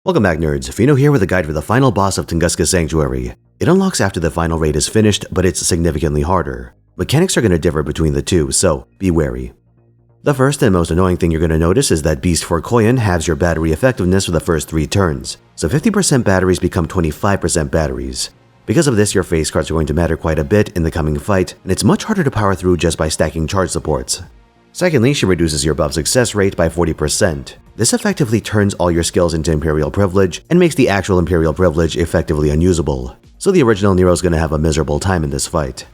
Welcome back, nerds. Fino here with a guide for the final boss of Tunguska Sanctuary. It unlocks after the final raid is finished, but it's significantly harder. Mechanics are going to differ between the two, so be wary. The first and most annoying thing you're going to notice is that Beast 4 Coin halves your battery effectiveness for the first 3 turns, so 50% batteries become 25% batteries. Because of this, your face cards are going to matter quite a bit in the coming fight, and it's much harder to power through just by stacking charge supports. Secondly, she reduces your buff success rate by 40%. This effectively turns all your skills into Imperial Privilege and makes the actual Imperial Privilege effectively unusable, so the original Nero's gonna have a miserable time in this fight.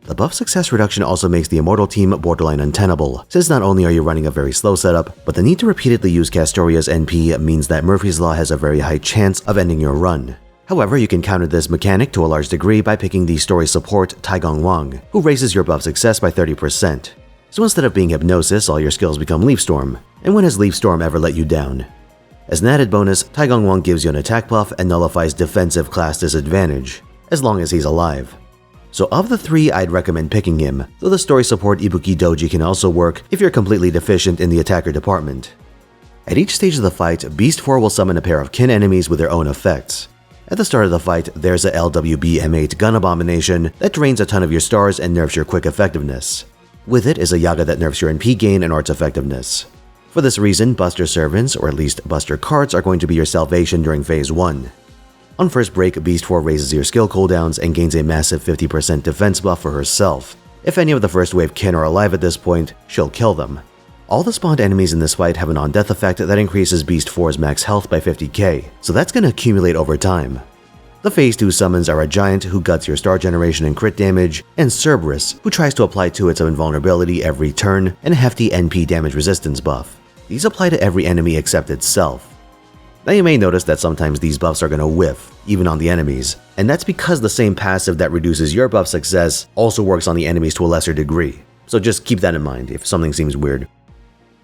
The buff success reduction also makes the Immortal team borderline untenable, since not only are you running a very slow setup, but the need to repeatedly use Castoria's NP means that Murphy's Law has a very high chance of ending your run. However, you can counter this mechanic to a large degree by picking the story support Taigong Wang, who raises your buff success by 30%. So instead of being Hypnosis, all your skills become Leaf Storm, and when has Leaf Storm ever let you down? As an added bonus, Taigong Wang gives you an attack buff and nullifies defensive class disadvantage, as long as he's alive. So of the 3, I'd recommend picking him, though the story support Ibuki Doji can also work if you're completely deficient in the attacker department. At each stage of the fight, Beast 4 will summon a pair of kin enemies with their own effects. At the start of the fight, there's a LWB M8 Gun Abomination that drains a ton of your stars and nerfs your quick effectiveness. With it is a Yaga that nerfs your NP gain and art's effectiveness. For this reason, Buster Servants, or at least Buster Cards, are going to be your salvation during Phase 1. On first break, Beast 4 raises your skill cooldowns and gains a massive 50% defense buff for herself. If any of the first wave kin are alive at this point, she'll kill them. All the spawned enemies in this fight have an on-death effect that increases Beast 4's max health by 50k, so that's going to accumulate over time. The Phase 2 summons are a Giant who guts your star generation and crit damage, and Cerberus, who tries to apply 2 hits of invulnerability every turn and a hefty NP damage resistance buff. These apply to every enemy except itself. Now you may notice that sometimes these buffs are going to whiff, even on the enemies, and that's because the same passive that reduces your buff success also works on the enemies to a lesser degree, so just keep that in mind if something seems weird.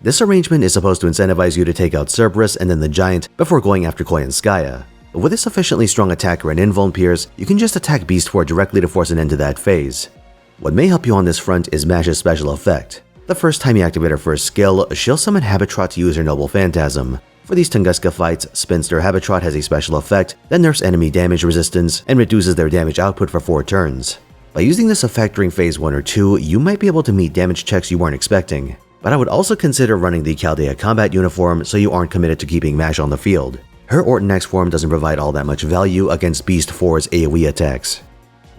This arrangement is supposed to incentivize you to take out Cerberus and then the Giant before going after Koyanskaya. But with a sufficiently strong attacker and invuln Pierce, you can just attack Beast 4 directly to force an end to that phase. What may help you on this front is Mash's special effect. The first time you activate her first skill, she'll summon Habitrot to use her Noble Phantasm. For these Tunguska fights, Spinster Habitrot has a special effect that nerfs enemy damage resistance and reduces their damage output for 4 turns. By using this effect during Phase 1 or 2, you might be able to meet damage checks you weren't expecting. But I would also consider running the Chaldea combat uniform so you aren't committed to keeping Mash on the field. Her Ortonax form doesn't provide all that much value against Beast 4's AoE attacks.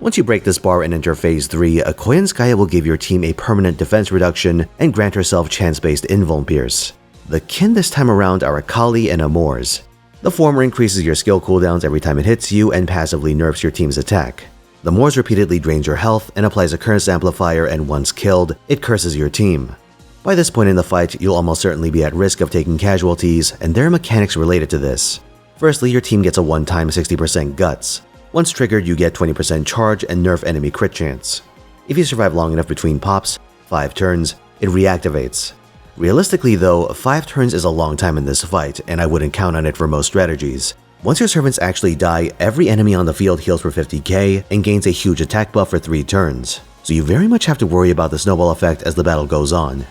Once you break this bar and enter Phase 3, Koyanskaya will give your team a permanent defense reduction and grant herself chance-based invuln Pierce. The kin this time around are Akali and Amors. The former increases your skill cooldowns every time it hits you and passively nerfs your team's attack. The Amors repeatedly drains your health and applies a curse amplifier, and once killed, it curses your team. By this point in the fight, you'll almost certainly be at risk of taking casualties, and there are mechanics related to this. Firstly, your team gets a one-time 60% guts. Once triggered, you get 20% charge and nerf enemy crit chance. If you survive long enough between pops, 5 turns, it reactivates. Realistically though, 5 turns is a long time in this fight, and I wouldn't count on it for most strategies. Once your servants actually die, every enemy on the field heals for 50k and gains a huge attack buff for 3 turns. So you very much have to worry about the snowball effect as the battle goes on.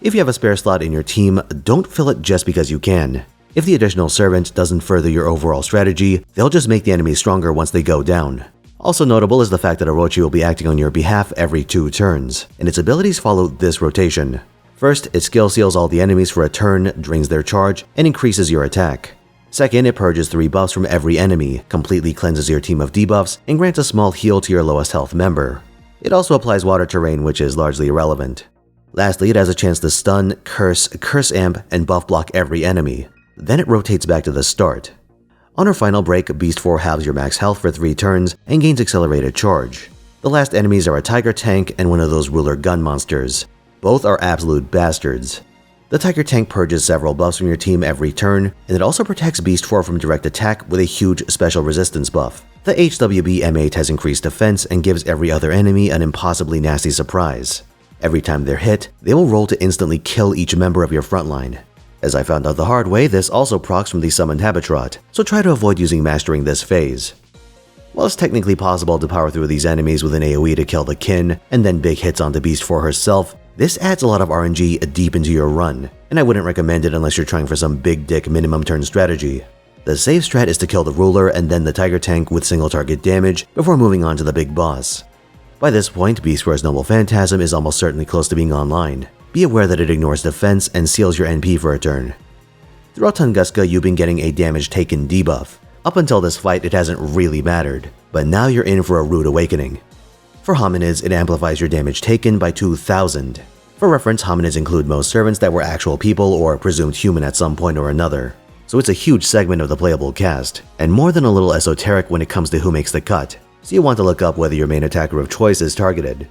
If you have a spare slot in your team, don't fill it just because you can. If the additional servant doesn't further your overall strategy, they'll just make the enemies stronger once they go down. Also notable is the fact that Orochi will be acting on your behalf every 2 turns, and its abilities follow this rotation. First, it skill seals all the enemies for a turn, drains their charge, and increases your attack. Second, it purges 3 buffs from every enemy, completely cleanses your team of debuffs, and grants a small heal to your lowest health member. It also applies water terrain, which is largely irrelevant. Lastly, it has a chance to stun, curse amp, and buff block every enemy. Then it rotates back to the start. On her final break, Beast 4 halves your max health for 3 turns and gains accelerated charge. The last enemies are a Tiger Tank and one of those Ruler Gun monsters. Both are absolute bastards. The Tiger Tank purges several buffs from your team every turn, and it also protects Beast 4 from direct attack with a huge special resistance buff. The HWB M8 has increased defense and gives every other enemy an impossibly nasty surprise. Every time they're hit, they will roll to instantly kill each member of your frontline. As I found out the hard way, this also procs from the summoned Habitrot, so try to avoid using Mash during this phase. While it's technically possible to power through these enemies with an AoE to kill the kin, and then big hits onto Beast 4 herself, this adds a lot of RNG deep into your run, and I wouldn't recommend it unless you're trying for some big dick minimum turn strategy. The safe strat is to kill the ruler and then the tiger tank with single target damage before moving on to the big boss. By this point, Beast War's Noble Phantasm is almost certainly close to being online. Be aware that it ignores defense and seals your NP for a turn. Throughout Tunguska, you've been getting a damage taken debuff. Up until this fight, it hasn't really mattered, but now you're in for a rude awakening. For hominids, it amplifies your damage taken by 2,000. For reference, hominids include most servants that were actual people or presumed human at some point or another. So it's a huge segment of the playable cast, and more than a little esoteric when it comes to who makes the cut, so you want to look up whether your main attacker of choice is targeted.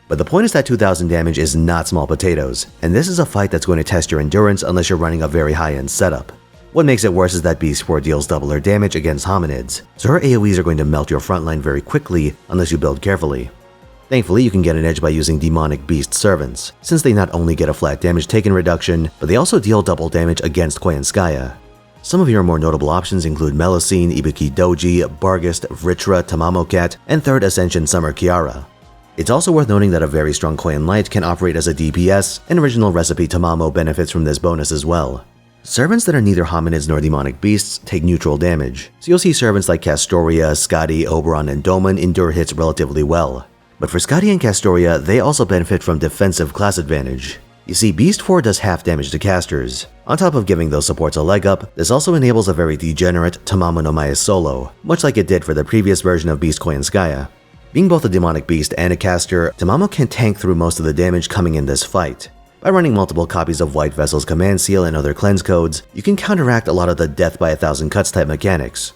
But the point is that 2,000 damage is not small potatoes, and this is a fight that's going to test your endurance unless you're running a very high-end setup. What makes it worse is that Beast War deals double her damage against hominids, so her AoEs are going to melt your frontline very quickly unless you build carefully. Thankfully, you can get an edge by using demonic beast servants, since they not only get a flat damage taken reduction, but they also deal double damage against Koyanskaya. Some of your more notable options include Melusine, Ibuki Doji, Barghest, Vritra, Tamamocat, and 3rd Ascension Summer Kiara. It's also worth noting that a very strong Koyan Light can operate as a DPS, and original recipe Tamamo benefits from this bonus as well. Servants that are neither hominids nor demonic beasts take neutral damage, so you'll see servants like Castoria, Skadi, Oberon, and Doman endure hits relatively well. But for Skadi and Castoria, they also benefit from defensive class advantage. You see, Beast 4 does half damage to casters. On top of giving those supports a leg up, this also enables a very degenerate Tamamo no Mae solo, much like it did for the previous version of Beast Koyanskaya. Being both a demonic beast and a caster, Tamamo can tank through most of the damage coming in this fight. By running multiple copies of White Vessel's Command Seal and other cleanse codes, you can counteract a lot of the death by 1,000 cuts type mechanics.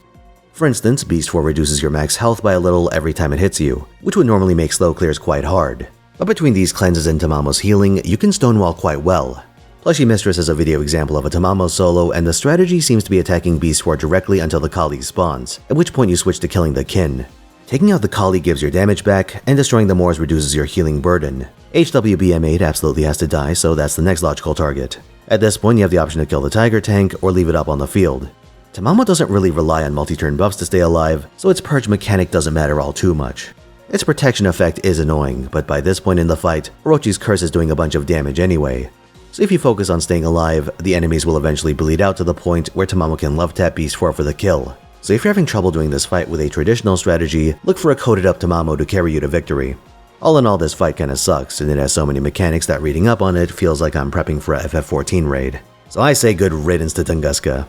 For instance, Beast 4 reduces your max health by a little every time it hits you, which would normally make slow clears quite hard. But between these cleanses and Tamamo's healing, you can stonewall quite well. Plushy Mistress is a video example of a Tamamo solo, and the strategy seems to be attacking Beast 4 directly until the Kali spawns, at which point you switch to killing the kin. Taking out the Kali gives your damage back, and destroying the Moors reduces your healing burden. HWBM8 absolutely has to die, so that's the next logical target. At this point, you have the option to kill the Tiger tank or leave it up on the field. Tamamo doesn't really rely on multi-turn buffs to stay alive, so its purge mechanic doesn't matter all too much. Its protection effect is annoying, but by this point in the fight, Orochi's curse is doing a bunch of damage anyway. So if you focus on staying alive, the enemies will eventually bleed out to the point where Tamamo can love tap Beast 4 for the kill. So if you're having trouble doing this fight with a traditional strategy, look for a coded up Tamamo to carry you to victory. All in all, this fight kinda sucks, and it has so many mechanics that reading up on it feels like I'm prepping for a FF14 raid. So I say good riddance to Tunguska.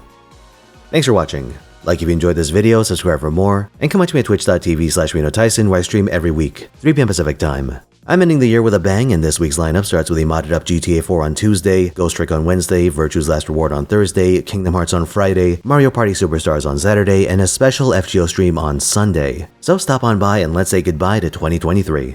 Thanks for watching. Like if you enjoyed this video, subscribe for more, and come watch me at twitch.tv/Finotaisen where I stream every week, 3 p.m. Pacific time. I'm ending the year with a bang, and this week's lineup starts with a modded up GTA 4 on Tuesday, Ghost Trick on Wednesday, Virtue's Last Reward on Thursday, Kingdom Hearts on Friday, Mario Party Superstars on Saturday, and a special FGO stream on Sunday. So stop on by and let's say goodbye to 2023.